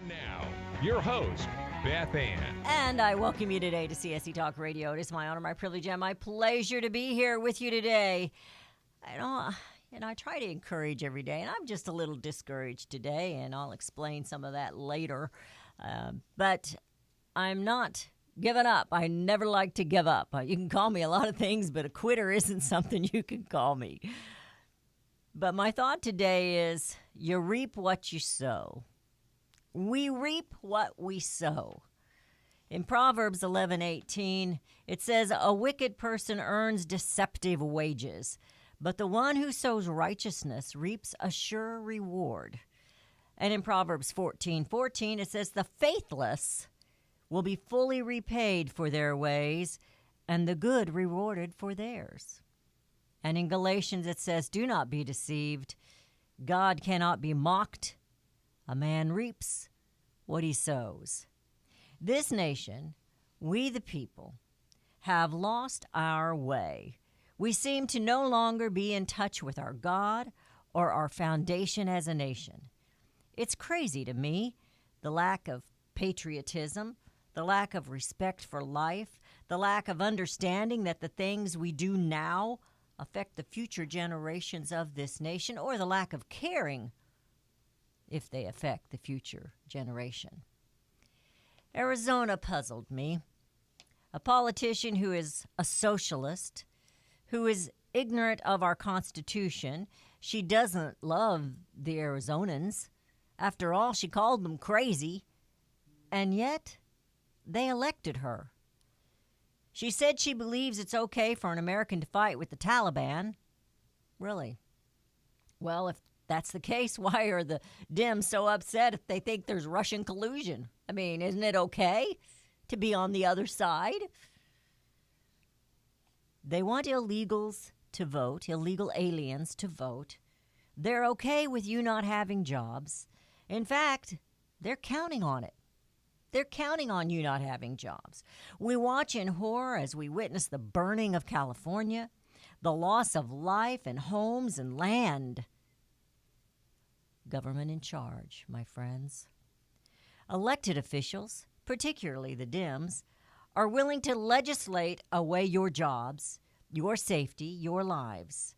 And now, your host, Beth Ann. And I welcome you today to CSC Talk Radio. It is my honor, my privilege, and my pleasure to be here with you today. I try to encourage every day, and I'm just a little discouraged today, and I'll explain some of that later. But I'm not giving up. I never like to give up. You can call me a lot of things, but a quitter isn't something you can call me. But my thought today is, you reap what you sow. We reap what we sow. In Proverbs 11:18, it says, "A wicked person earns deceptive wages, but the one who sows righteousness reaps a sure reward." And in Proverbs 14:14, it says, "The faithless will be fully repaid for their ways, and the good rewarded for theirs." And in Galatians, it says, "Do not be deceived. God cannot be mocked. A man reaps what he sows." This nation, we the people, have lost our way. We seem to no longer be in touch with our God or our foundation as a nation. It's crazy to me, the lack of patriotism, the lack of respect for life, the lack of understanding that the things we do now affect the future generations of this nation, or the lack of caring if they affect the future generation. Arizona puzzled me. A politician who is a socialist, who is ignorant of our Constitution. She doesn't love the Arizonans. After all, she called them crazy, and yet they elected her. She said she believes it's okay for an American to fight with the Taliban. Really? Well, if that's the case, why are the Dems so upset if they think there's Russian collusion? I mean, isn't it okay to be on the other side? They want illegals to vote, illegal aliens to vote. They're okay with you not having jobs. In fact, they're counting on it. They're counting on you not having jobs. We watch in horror as we witness the burning of California, the loss of life and homes and land. Government in charge, my friends. Elected officials, particularly the Dems, are willing to legislate away your jobs, your safety, your lives,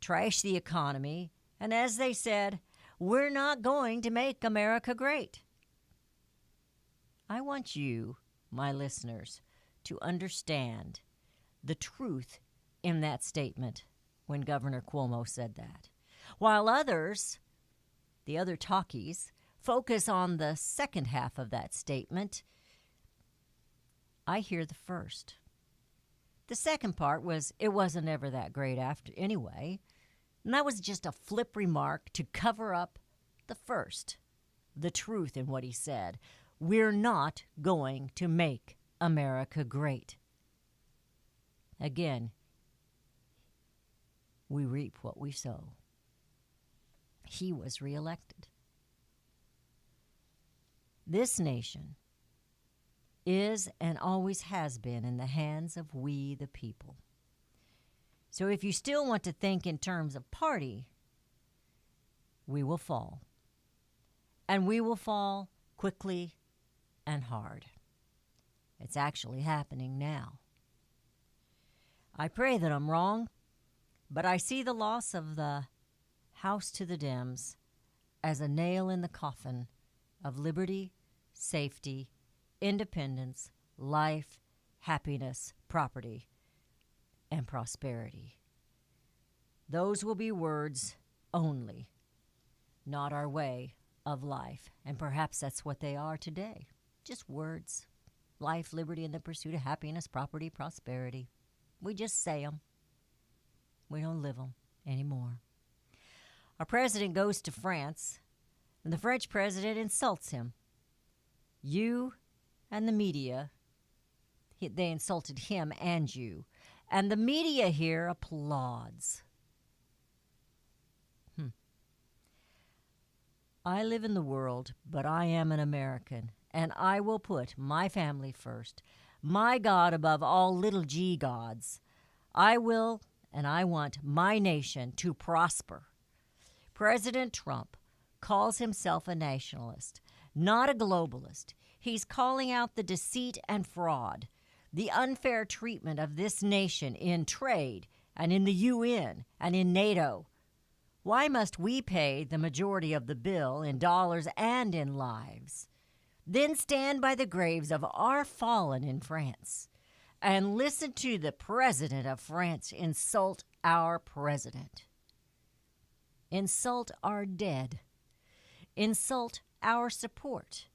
trash the economy, and as they said, we're not going to make America great. I want you, my listeners, to understand the truth in that statement when Governor Cuomo said that. While others, the other talkies, focus on the second half of that statement, I hear the first. The second part was, it wasn't ever that great after anyway, and that was just a flip remark to cover up the first, the truth in what he said. We're not going to make America great. Again, we reap what we sow. He was reelected. This nation is and always has been in the hands of we the people. So if you still want to think in terms of party, we will fall. And we will fall quickly and hard. It's actually happening now. I pray that I'm wrong, but I see the loss of the House to the Dems as a nail in the coffin of liberty, safety, independence, life, happiness, property, and prosperity. Those will be words only, not our way of life. And perhaps that's what they are today. Just words. Life, liberty, and the pursuit of happiness, property, prosperity. We just say them. We don't live them anymore. Our president goes to France, and the French president insults him. You and the media, they insulted him and you. And the media here applauds. I live in the world, but I am an American, and I will put my family first, my God above all little g gods. I will, and I want my nation to prosper. President Trump calls himself a nationalist. not a globalist. He's calling out the deceit and fraud, the unfair treatment of this nation in trade and in the UN and in NATO. Why must we pay the majority of the bill in dollars and in lives? Then stand by the graves of our fallen in France and listen to the president of France insult our president. Insult our dead. Insult our support.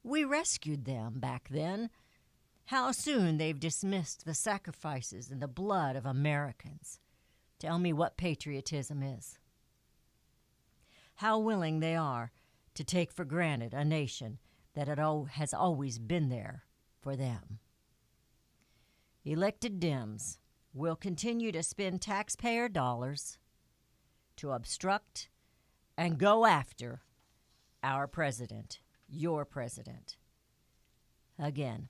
We rescued them back then. How soon they've dismissed the sacrifices and the blood of Americans. Tell me what patriotism is. How willing they are to take for granted a nation that has always been there for them. Elected Dems will continue to spend taxpayer dollars to obstruct and go after our president, your president. Again,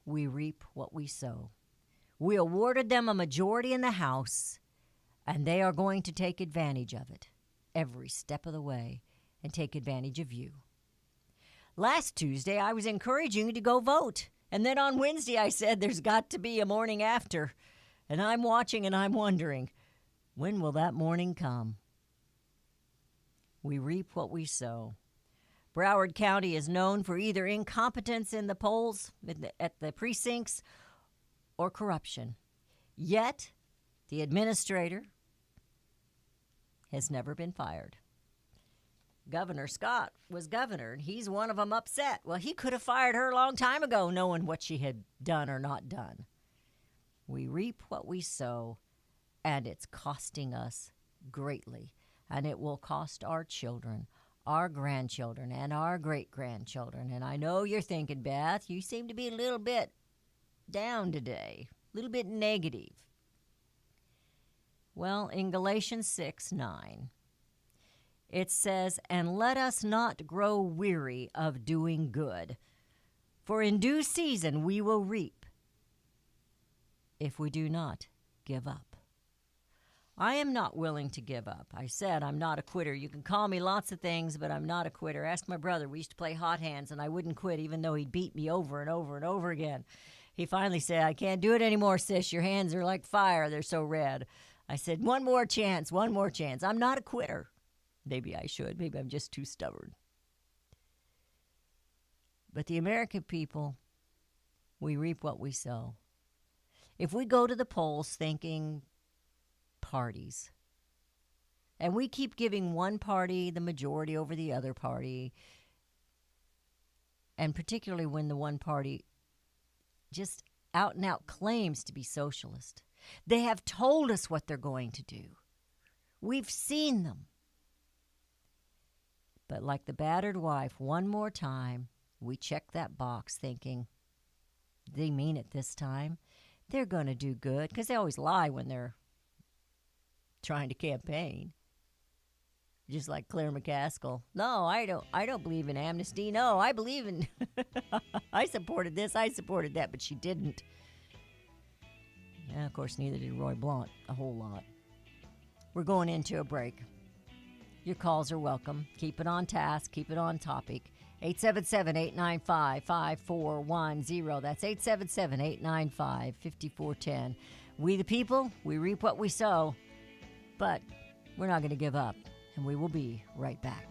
we reap what we sow. We awarded them a majority in the House, and they are going to take advantage of it every step of the way and take advantage of you. Last Tuesday, I was encouraging you to go vote. And then on Wednesday, I said there's got to be a morning after. And I'm watching and I'm wondering, when will that morning come? We reap what we sow. Broward County is known for either incompetence in the polls, at the precincts, or corruption. Yet, the administrator has never been fired. Governor Scott was governor, and he's one of them upset. Well, he could have fired her a long time ago, knowing what she had done or not done. We reap what we sow, and it's costing us greatly. And it will cost our children, our grandchildren, and our great-grandchildren. And I know you're thinking, Beth, you seem to be a little bit down today, a little bit negative. Well, in Galatians 6:9, it says, "And let us not grow weary of doing good, for in due season we will reap, if we do not give up." I am not willing to give up. I said I'm not a quitter. You can call me lots of things, but I'm not a quitter. Ask my brother. We used to play hot hands, and I wouldn't quit, even though he'd beat me over and over and over again. He finally said, "I can't do it anymore, sis. Your hands are like fire. They're so red." I said, one more chance. I'm not a quitter. Maybe I should. Maybe I'm just too stubborn. But the American people, we reap what we sow. If we go to the polls thinking parties, and we keep giving one party the majority over the other party, and particularly when the one party just out and out claims to be socialist. They have told us what they're going to do. We've seen them. But like the battered wife, one more time, we check that box thinking, they mean it this time. They're going to do good, because they always lie when they're trying to campaign. Just like Claire McCaskill. No, I don't believe in amnesty. No, I believe in I supported this, I supported that, but she didn't. Yeah, of course, neither did Roy Blunt a whole lot. We're going into a break. Your calls are welcome. Keep it on task. Keep it on topic. 877-895-5410. That's 877-895-5410. We the people, we reap what we sow, but we're not going to give up, and we will be right back.